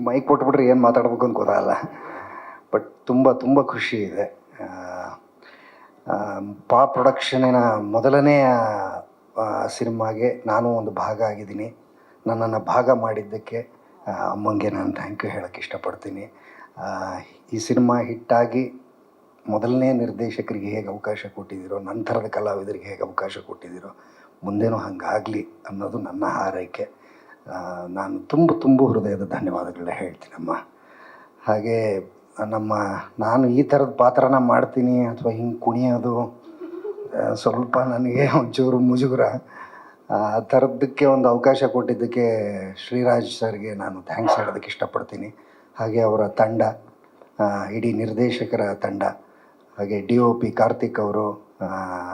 Mic ಕೊಟ್ಬಿಟ್ರೆ ಏನು ಮಾತಾಡ್ಬೇಕು ಅಂತ ಗೊತ್ತಾಗಲ್ಲ. ಬಟ್ ತುಂಬ ತುಂಬ ಖುಷಿ ಇದೆ. ಪಾ ಪ್ರೊಡಕ್ಷನಿನ ಮೊದಲನೆಯ ಸಿನಿಮಾಗೆ ನಾನು ಒಂದು ಭಾಗ ಆಗಿದ್ದೀನಿ. ನನ್ನನ್ನು ಭಾಗ ಮಾಡಿದ್ದಕ್ಕೆ ಅಮ್ಮಂಗೆ ನಾನು ಥ್ಯಾಂಕ್ ಯು ಹೇಳೋಕ್ಕೆ ಇಷ್ಟಪಡ್ತೀನಿ. ಈ ಸಿನಿಮಾ ಹಿಟ್ಟಾಗಿ ಮೊದಲನೇ ನಿರ್ದೇಶಕರಿಗೆ ಹೇಗೆ ಅವಕಾಶ ಕೊಟ್ಟಿದ್ದೀರೋ, ನಂತರದ ಕಲಾವಿದರಿಗೆ ಹೇಗೆ ಅವಕಾಶ ಕೊಟ್ಟಿದ್ದೀರೋ, ಮುಂದೇನೂ ಹಂಗಾಗಲಿ ಅನ್ನೋದು ನನ್ನ ಹಾರೈಕೆ. ನಾನು ತುಂಬ ಹೃದಯದ ಧನ್ಯವಾದಗಳನ್ನ ಹೇಳ್ತೀನಮ್ಮ. ಹಾಗೆ ನಾನು ಈ ಥರದ ಪಾತ್ರನ ಮಾಡ್ತೀನಿ ಅಥವಾ ಹಿಂಗೆ ಕುಣಿಯೋದು ಸ್ವಲ್ಪ ನನಗೆ ಒಂಚೂರು ಮುಜುಗರ. ಆ ಥರದ್ದಕ್ಕೆ ಒಂದು ಅವಕಾಶ ಕೊಟ್ಟಿದ್ದಕ್ಕೆ ಶ್ರೀರಾಜ್ ಸರ್ಗೆ ನಾನು ಥ್ಯಾಂಕ್ಸ್ ಹೇಳೋದಕ್ಕೆ ಇಷ್ಟಪಡ್ತೀನಿ. ಹಾಗೆ ಅವರ ತಂಡ, ಇಡೀ ನಿರ್ದೇಶಕರ ತಂಡ, ಹಾಗೆ DOP ಕಾರ್ತಿಕ್ ಅವರು,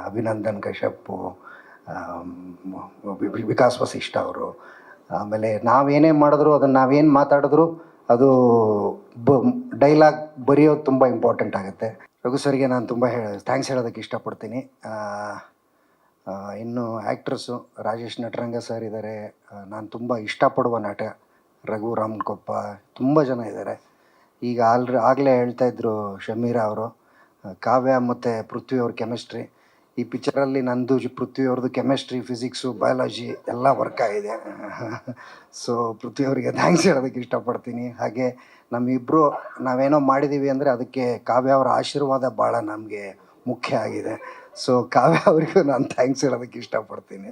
ಅಭಿನಂದನ್ ಕಶ್ಯಪ್ಪು, ವಿಕಾಸ್ ವಸಿಷ್ಠ ಅವರು. ಆಮೇಲೆ ನಾವೇನೇ ಮಾಡಿದ್ರು, ಅದನ್ನು ನಾವೇನು ಮಾತಾಡಿದ್ರು ಅದು ಡೈಲಾಗ್ ಬರೆಯೋದು ತುಂಬ ಇಂಪಾರ್ಟೆಂಟ್ ಆಗುತ್ತೆ. ರಘು ಸರ್ಗೆ ನಾನು ತುಂಬ ಥ್ಯಾಂಕ್ಸ್ ಹೇಳೋದಕ್ಕೆ ಇಷ್ಟಪಡ್ತೀನಿ. ಇನ್ನು ಆ್ಯಕ್ಟ್ರಸ್ಸು ರಾಜೇಶ್ ನಟರಂಗ ಸರ್ ಇದ್ದಾರೆ. ನಾನು ತುಂಬ ಇಷ್ಟಪಡುವ ನಟ ರಘು ರಾಮಕೊಪ್ಪ, ತುಂಬ ಜನ ಇದ್ದಾರೆ. ಈಗ ಆಗಲೇ ಹೇಳ್ತಾಯಿದ್ರು ಶಮೀರಾ ಅವರು, ಕಾವ್ಯ ಮತ್ತು ಪೃಥ್ವಿ ಅವ್ರ ಕೆಮಿಸ್ಟ್ರಿ. ಈ ಪಿಕ್ಚರಲ್ಲಿ ನಂದು ಪೃಥ್ವಿ ಅವ್ರದ್ದು ಕೆಮಿಸ್ಟ್ರಿ, ಫಿಸಿಕ್ಸು, ಬಯಾಲಜಿ ಎಲ್ಲ ವರ್ಕ್ ಆಗಿದೆ. ಸೊ ಪೃಥ್ವಿ ಅವರಿಗೆ ಥ್ಯಾಂಕ್ಸ್ ಹೇಳೋದಕ್ಕೆ ಇಷ್ಟಪಡ್ತೀನಿ. ಹಾಗೆ ನಮ್ಮಿಬ್ಬರು ನಾವೇನೋ ಮಾಡಿದ್ದೀವಿ ಅಂದರೆ ಅದಕ್ಕೆ ಕಾವ್ಯ ಅವರ ಆಶೀರ್ವಾದ ಭಾಳ ನಮಗೆ ಮುಖ್ಯ ಆಗಿದೆ. ಸೊ ಕಾವ್ಯ ಅವರಿಗೂ ನಾನು ಥ್ಯಾಂಕ್ಸ್ ಹೇಳೋದಕ್ಕೆ ಇಷ್ಟಪಡ್ತೀನಿ.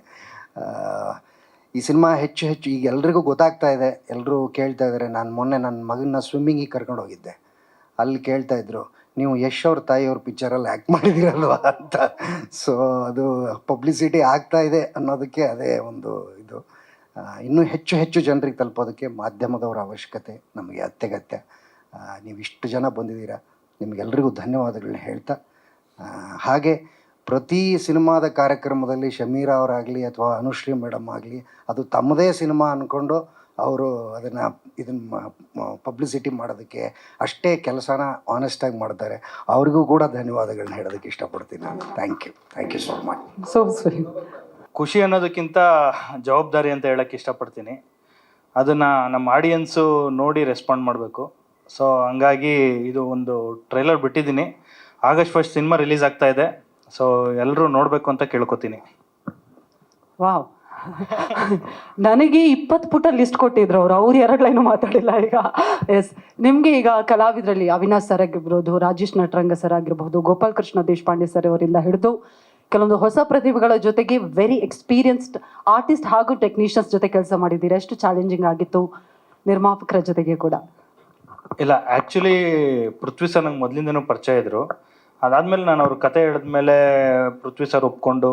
ಈ ಸಿನಿಮಾ ಹೆಚ್ಚು ಈಗ ಎಲ್ರಿಗೂ ಗೊತ್ತಾಗ್ತಾ ಇದೆ, ಎಲ್ಲರೂ ಕೇಳ್ತಾ ಇದ್ದಾರೆ. ನಾನು ಮೊನ್ನೆ ನನ್ನ ಮಗನ ಸ್ವಿಮ್ಮಿಂಗಿಗೆ ಕರ್ಕೊಂಡು ಹೋಗಿದ್ದೆ. ಅಲ್ಲಿ ಕೇಳ್ತಾಯಿದ್ರು, ನೀವು ಯಶ್ ಅವ್ರ ತಾಯಿಯವ್ರ ಪಿಕ್ಚರಲ್ಲಿ ಆ್ಯಕ್ಟ್ ಮಾಡಿದ್ದೀರಲ್ವ ಅಂತ. ಸೊ ಅದು ಪಬ್ಲಿಸಿಟಿ ಆಗ್ತಾ ಇದೆ ಅನ್ನೋದಕ್ಕೆ ಅದೇ ಒಂದು ಇದು. ಇನ್ನೂ ಹೆಚ್ಚು ಜನರಿಗೆ ತಲುಪೋದಕ್ಕೆ ಮಾಧ್ಯಮದವರ ಅವಶ್ಯಕತೆ ನಮಗೆ ಅತ್ಯಗತ್ಯ. ನೀವು ಇಷ್ಟು ಜನ ಬಂದಿದ್ದೀರಾ, ನಿಮಗೆಲ್ಲರಿಗೂ ಧನ್ಯವಾದಗಳನ್ನ ಹೇಳ್ತಾ, ಹಾಗೆ ಪ್ರತಿ ಸಿನಿಮಾದ ಕಾರ್ಯಕ್ರಮದಲ್ಲಿ ಶಮೀರಾ ಅವರಾಗಲಿ ಅಥವಾ ಅನುಶ್ರೀ ಮೇಡಮ್ ಆಗಲಿ ಅದು ತಮ್ಮದೇ ಸಿನಿಮಾ ಅಂದ್ಕೊಂಡು ಅವರು ಇದನ್ನು ಪಬ್ಲಿಸಿಟಿ ಮಾಡೋದಕ್ಕೆ ಅಷ್ಟೇ ಕೆಲಸನ ಆನೆಸ್ಟಾಗಿ ಮಾಡ್ತಾರೆ. ಅವ್ರಿಗೂ ಕೂಡ ಧನ್ಯವಾದಗಳನ್ನ ಹೇಳೋದಕ್ಕೆ ಇಷ್ಟಪಡ್ತೀನಿ ನಾನು. Thank you so much. So sweet. ಖುಷಿ ಅನ್ನೋದಕ್ಕಿಂತ ಜವಾಬ್ದಾರಿ ಅಂತ ಹೇಳೋಕ್ಕೆ ಇಷ್ಟಪಡ್ತೀನಿ. ಅದನ್ನು ನಮ್ಮ ಆಡಿಯನ್ಸು ನೋಡಿ ರೆಸ್ಪಾಂಡ್ ಮಾಡಬೇಕು. ಸೊ ಹಂಗಾಗಿ ಇದು ಒಂದು ಟ್ರೈಲರ್ ಬಿಟ್ಟಿದ್ದೀನಿ. August 1 ಸಿನಿಮಾ ರಿಲೀಸ್ ಆಗ್ತಾ ಇದೆ. ಸೊ ಎಲ್ಲರೂ ನೋಡಬೇಕು ಅಂತ ಕೇಳ್ಕೊತೀನಿ. ವಾವ್, ನನಗೆ 20 ಪುಟ ಲಿಸ್ಟ್ ಕೊಟ್ಟಿದ್ರು ಅವ್ರು 2 ಲೈನು ಮಾತಾಡಿಲ್ಲ ಈಗ. ಎಸ್, ನಿಮಗೆ ಈಗ ಕಲಾವಿದರಲ್ಲಿ ಅವಿನಾಶ್ ಸರ್ ಆಗಿರ್ಬೋದು, ರಾಜೇಶ್ ನಟರಂಗ ಸರ್ ಆಗಿರ್ಬೋದು, ಗೋಪಾಲ್ ಕೃಷ್ಣ ದೇಶಪಾಂಡೆ ಸರ್ ಅವರಿಂದ ಹಿಡಿದು ಕೆಲವೊಂದು ಹೊಸ ಪ್ರತಿಭೆಗಳ ಜೊತೆಗೆ ವೆರಿ ಎಕ್ಸ್ಪೀರಿಯನ್ಸ್ಡ್ ಆರ್ಟಿಸ್ಟ್ ಹಾಗೂ ಟೆಕ್ನಿಷಿಯನ್ಸ್ ಜೊತೆ ಕೆಲಸ ಮಾಡಿದ್ದೀರಾ. ಎಷ್ಟು ಚಾಲೆಂಜಿಂಗ್ ಆಗಿತ್ತು ನಿರ್ಮಾಪಕರ ಜೊತೆಗೆ ಕೂಡ? ಇಲ್ಲ, ಆ್ಯಕ್ಚುಲಿ ಪೃಥ್ವಿ ಸರ್ ನಂಗೆ ಮೊದಲಿಂದನೂ ಪರಿಚಯ ಇದ್ದರು. ಅದಾದಮೇಲೆ ನಾನು ಅವ್ರ ಕತೆ ಹೇಳಿದ್ಮೇಲೆ ಪೃಥ್ವಿ ಸರ್ ಒಪ್ಕೊಂಡು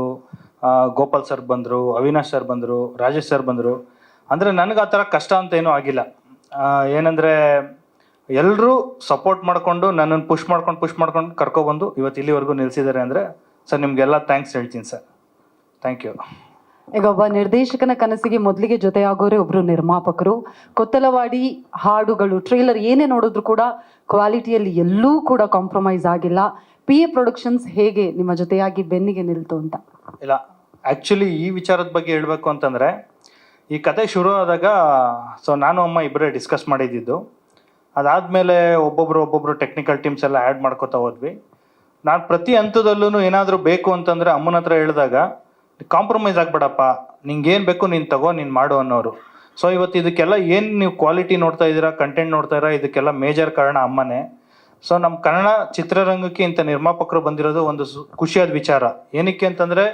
ಗೋಪಾಲ್ ಸರ್ ಬಂದರು, ಅವಿನಾಶ್ ಸರ್ ಬಂದರು, ರಾಜೇಶ್ ಸರ್ ಬಂದರು. ಅಂದರೆ ನನಗೆ ಆ ಥರ ಕಷ್ಟ ಅಂತ ಏನೂ ಆಗಿಲ್ಲ. ಏನಂದರೆ ಎಲ್ಲರೂ ಸಪೋರ್ಟ್ ಮಾಡಿಕೊಂಡು ನನ್ನನ್ನು ಪುಷ್ ಮಾಡ್ಕೊಂಡು ಕರ್ಕೊಬಂದು ಇವತ್ತು ಇಲ್ಲಿವರೆಗೂ ನಿಲ್ಲಿಸಿದ್ದಾರೆ. ಅಂದರೆ ಸರ್ ನಿಮಗೆಲ್ಲ ಥ್ಯಾಂಕ್ಸ್ ಹೇಳ್ತೀನಿ ಸರ್. Thank you. ಈಗ ಒಬ್ಬ ನಿರ್ದೇಶಕನ ಕನಸಿಗೆ ಮೊದಲಿಗೆ ಜೊತೆಯಾಗೋರೆ ಒಬ್ಬರು ನಿರ್ಮಾಪಕರು. ಕೊತ್ತಲವಾಡಿ ಹಾಡುಗಳು, ಟ್ರೇಲರ್ ಏನೇ ನೋಡಿದ್ರು ಕೂಡ ಕ್ವಾಲಿಟಿಯಲ್ಲಿ ಎಲ್ಲೂ ಕೂಡ ಕಾಂಪ್ರಮೈಸ್ ಆಗಿಲ್ಲ. PA ಪ್ರೊಡಕ್ಷನ್ಸ್ ಹೇಗೆ ನಿಮ್ಮ ಜೊತೆಯಾಗಿ ಬೆನ್ನಿಗೆ ನಿಲ್ತು ಅಂತ? ಇಲ್ಲ, ಆ್ಯಕ್ಚುಲಿ ಈ ವಿಚಾರದ ಬಗ್ಗೆ ಹೇಳಬೇಕು ಅಂತಂದರೆ, ಈ ಕತೆ ಶುರು ಆದಾಗ ನಾನು ಅಮ್ಮ ಇಬ್ಬರೇ ಡಿಸ್ಕಸ್ ಮಾಡಿದ್ದು. ಅದಾದಮೇಲೆ ಒಬ್ಬೊಬ್ಬರು ಟೆಕ್ನಿಕಲ್ ಟೀಮ್ಸ್ ಎಲ್ಲ ಆ್ಯಡ್ ಮಾಡ್ಕೋತಾ ಹೋದ್ವಿ. ನಾನು ಪ್ರತಿ ಹಂತದಲ್ಲೂ ಏನಾದರೂ ಬೇಕು ಅಂತಂದರೆ ಅಮ್ಮನ ಹತ್ರ ಹೇಳಿದಾಗ, ಕಾಂಪ್ರಮೈಸ್ ಆಗಬೇಡಪ್ಪ, ನಿಂಗೇನು ಬೇಕು ನೀನು ತಗೋ, ನೀನು ಮಾಡು ಅನ್ನೋರು. ಸೊ ಇವತ್ತು ಇದಕ್ಕೆಲ್ಲ ಏನು ನೀವು ಕ್ವಾಲಿಟಿ ನೋಡ್ತಾ ಇದ್ದೀರಾ, ಕಂಟೆಂಟ್ ನೋಡ್ತಾ ಇದ್ದೀರಾ, ಇದಕ್ಕೆಲ್ಲ ಮೇಜರ್ ಕಾರಣ ಅಮ್ಮನೇ. ಸೊ ನಮ್ಮ ಕನ್ನಡ ಚಿತ್ರರಂಗಕ್ಕೆ ಇಂಥ ನಿರ್ಮಾಪಕರು ಬಂದಿರೋದು ಒಂದು ಖುಷಿಯಾದ ವಿಚಾರ. ಏನಕ್ಕೆ ಅಂತಂದರೆ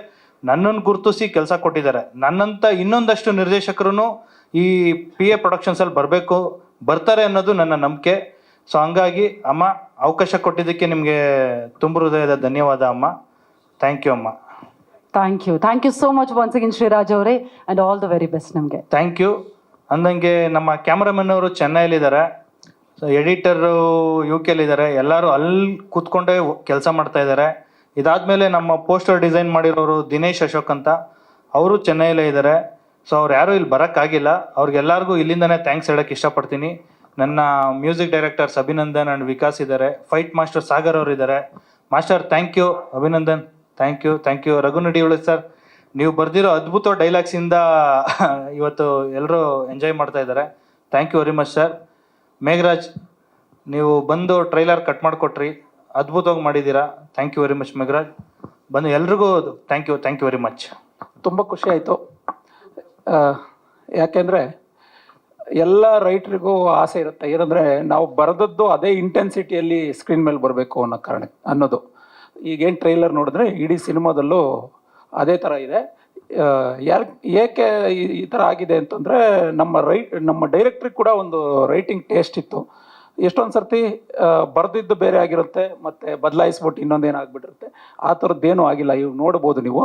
ನನ್ನನ್ನು ಗುರುತಿಸಿ ಕೆಲಸ ಕೊಟ್ಟಿದ್ದಾರೆ. ನನ್ನಂಥ ಇನ್ನೊಂದಷ್ಟು ನಿರ್ದೇಶಕರು ಈ PA ಪ್ರೊಡಕ್ಷನ್ಸಲ್ಲಿ ಬರ್ತಾರೆ ಅನ್ನೋದು ನನ್ನ ನಂಬಿಕೆ. ಸೊ ಹಂಗಾಗಿ ಅಮ್ಮ, ಅವಕಾಶ ಕೊಟ್ಟಿದ್ದಕ್ಕೆ ನಿಮಗೆ ತುಂಬ ಹೃದಯದ ಧನ್ಯವಾದ ಅಮ್ಮ. ಥ್ಯಾಂಕ್ ಯು ಅಮ್ಮ. Thank you so much once again Shriraj ಅವರೇ, and all the very best ನಮಗೆ. Thank you. ಅಂದಂಗೆ ನಮ್ಮ ಕ್ಯಾಮ್ರಾಮನ್ ಅವರು ಚೆನ್ನೈಲಿದ್ದಾರೆ, ಸೊ ಎಡಿಟರು UK ಇದ್ದಾರೆ. ಎಲ್ಲರೂ ಅಲ್ಲಿ ಕೂತ್ಕೊಂಡೇ ಕೆಲಸ ಮಾಡ್ತಾ ಇದ್ದಾರೆ. ಇದಾದಮೇಲೆ ನಮ್ಮ ಪೋಸ್ಟರ್ ಡಿಸೈನ್ ಮಾಡಿರೋರು ದಿನೇಶ್ ಅಶೋಕ್ ಅಂತ, ಅವರು ಚೆನ್ನೈಲೇ ಇದ್ದಾರೆ. ಸೊ ಅವ್ರು ಯಾರೂ ಇಲ್ಲಿ ಬರೋಕ್ಕಾಗಿಲ್ಲ. ಅವ್ರಿಗೆಲ್ಲರಿಗೂ ಇಲ್ಲಿಂದನೇ ಥ್ಯಾಂಕ್ಸ್ ಹೇಳೋಕ್ಕೆ ಇಷ್ಟಪಡ್ತೀನಿ. ನನ್ನ music directors Abhinandan and Vikas ಇದ್ದಾರೆ. ಫೈಟ್ ಮಾಸ್ಟರ್ ಸಾಗರ್ ಅವರು ಇದ್ದಾರೆ. Master thank you. Abhinandan thank you. ರಘುನಡಿಯೋಳು ಸರ್, ನೀವು ಬರೆದಿರೋ ಅದ್ಭುತ ಡೈಲಾಗ್ಸಿಂದ ಇವತ್ತು ಎಲ್ಲರೂ ಎಂಜಾಯ್ ಮಾಡ್ತಾ ಇದ್ದಾರೆ. Thank you very much sir. Megharaj, ನೀವು ಬಂದು ಟ್ರೈಲರ್ ಕಟ್ ಮಾಡಿಕೊಟ್ರಿ, ಅದ್ಭುತವಾಗಿ ಮಾಡಿದ್ದೀರಾ. Thank you very much Megharaj. ಬಂದು ಎಲ್ರಿಗೂ ಥ್ಯಾಂಕ್ ಯು ವೆರಿ ಮಚ್. ತುಂಬ ಖುಷಿ ಆಯಿತು. ಯಾಕೆಂದರೆ ಎಲ್ಲ ರೈಟ್ರಿಗೂ ಆಸೆ ಇರುತ್ತೆ, ಏನಂದರೆ ನಾವು ಬರೆದದ್ದು ಅದೇ ಇಂಟೆನ್ಸಿಟಿಯಲ್ಲಿ ಸ್ಕ್ರೀನ್ ಮೇಲೆ ಬರಬೇಕು ಅನ್ನೋದು. ಈಗೇನು ಟ್ರೈಲರ್ ನೋಡಿದ್ರೆ ಇಡೀ ಸಿನಿಮಾದಲ್ಲೂ ಅದೇ ಥರ ಇದೆ. ಏಕೆ ಈ ಥರ ಆಗಿದೆ ಅಂತಂದರೆ ನಮ್ಮ ಡೈರೆಕ್ಟ್ರಿಗೆ ಕೂಡ ಒಂದು ರೈಟಿಂಗ್ ಟೇಸ್ಟ್ ಇತ್ತು. ಎಷ್ಟೊಂದು ಸರ್ತಿ ಬರೆದಿದ್ದು ಬೇರೆ ಆಗಿರುತ್ತೆ, ಮತ್ತು ಬದಲಾಯಿಸ್ಬಿಟ್ಟು ಇನ್ನೊಂದೇನು ಆಗಿಬಿಟ್ಟಿರುತ್ತೆ. ಆ ಥರದ್ದೇನೂ ಆಗಿಲ್ಲ. ಇವು ನೋಡ್ಬೋದು ನೀವು,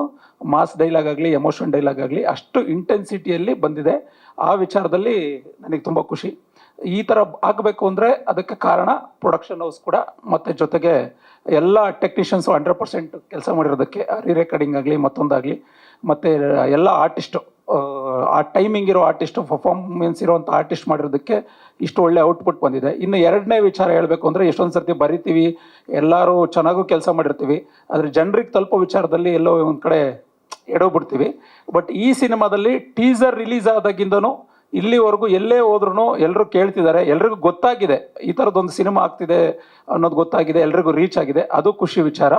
ಮಾಸ್ ಡೈಲಾಗ್ ಆಗಲಿ, ಎಮೋಷನ್ ಡೈಲಾಗ್ ಆಗಲಿ ಅಷ್ಟು ಇಂಟೆನ್ಸಿಟಿಯಲ್ಲಿ ಬಂದಿದೆ. ಆ ವಿಚಾರದಲ್ಲಿ ನನಗೆ ತುಂಬ ಖುಷಿ. ಈ ಥರ ಆಗಬೇಕು ಅಂದರೆ ಅದಕ್ಕೆ ಕಾರಣ ಪ್ರೊಡಕ್ಷನ್ ಹೌಸ್ ಕೂಡ, ಮತ್ತು ಜೊತೆಗೆ ಎಲ್ಲ ಟೆಕ್ನಿಷಿಯನ್ಸು 100% ಕೆಲಸ ಮಾಡಿರೋದಕ್ಕೆ, ರೀರೆಕಾರ್ಡಿಂಗ್ ಆಗಲಿ ಮತ್ತೊಂದಾಗಲಿ, ಮತ್ತು ಎಲ್ಲ ಆರ್ಟಿಸ್ಟು, ಆ ಟೈಮಿಂಗ್ ಇರೋ ಆರ್ಟಿಸ್ಟು, ಪರ್ಫಾರ್ಮೆನ್ಸ್ ಇರೋವಂಥ ಆರ್ಟಿಸ್ಟ್ ಮಾಡಿರೋದಕ್ಕೆ ಇಷ್ಟು ಒಳ್ಳೆ ಔಟ್ಪುಟ್ ಬಂದಿದೆ. ಇನ್ನು ಎರಡನೇ ವಿಚಾರ ಹೇಳಬೇಕು ಅಂದರೆ, ಎಷ್ಟೊಂದು ಸರ್ತಿ ಬರಿತೀವಿ, ಎಲ್ಲರೂ ಚೆನ್ನಾಗೂ ಕೆಲಸ ಮಾಡಿರ್ತೀವಿ, ಆದರೆ ಜನರಿಗೆ ತಲುಪೋ ವಿಚಾರದಲ್ಲಿ ಎಲ್ಲೋ ಒಂದು ಕಡೆ ಎಡೋಗ್ಬಿಡ್ತೀವಿ. ಬಟ್ ಈ ಸಿನಿಮಾದಲ್ಲಿ ಟೀಸರ್ ರಿಲೀಸ್ ಆದಾಗಿಂದನೂ ಇಲ್ಲಿವರೆಗೂ ಎಲ್ಲೇ ಹೋದ್ರೂ ಎಲ್ಲರೂ ಕೇಳ್ತಿದ್ದಾರೆ, ಎಲ್ರಿಗೂ ಗೊತ್ತಾಗಿದೆ ಈ ಥರದ್ದೊಂದು ಸಿನಿಮಾ ಆಗ್ತಿದೆ ಅನ್ನೋದು ಗೊತ್ತಾಗಿದೆ, ಎಲ್ರಿಗೂ ರೀಚ್ ಆಗಿದೆ. ಅದು ಖುಷಿ ವಿಚಾರ.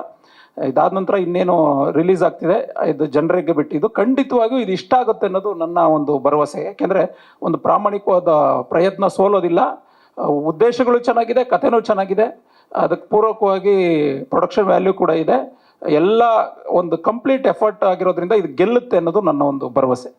ಇದಾದ ನಂತರ ಇನ್ನೇನು ರಿಲೀಸ್ ಆಗ್ತಿದೆ, ಇದು ಜನರಿಗೆ ಬಿಟ್ಟಿದ್ದು ಖಂಡಿತವಾಗಿಯೂ ಇದು ಇಷ್ಟ ಆಗುತ್ತೆ ಅನ್ನೋದು ನನ್ನ ಒಂದು ಭರವಸೆ. ಯಾಕೆಂದರೆ ಒಂದು ಪ್ರಾಮಾಣಿಕವಾದ ಪ್ರಯತ್ನ ಸೋಲೋದಿಲ್ಲ. ಉದ್ದೇಶಗಳು ಚೆನ್ನಾಗಿದೆ, ಕಥೆನೂ ಚೆನ್ನಾಗಿದೆ, ಅದಕ್ಕೆ ಪೂರಕವಾಗಿ ಪ್ರೊಡಕ್ಷನ್ ವ್ಯಾಲ್ಯೂ ಕೂಡ ಇದೆ. ಎಲ್ಲ ಒಂದು ಕಂಪ್ಲೀಟ್ ಎಫರ್ಟ್ ಆಗಿರೋದ್ರಿಂದ ಇದು ಗೆಲ್ಲುತ್ತೆ ಅನ್ನೋದು ನನ್ನ ಒಂದು ಭರವಸೆ.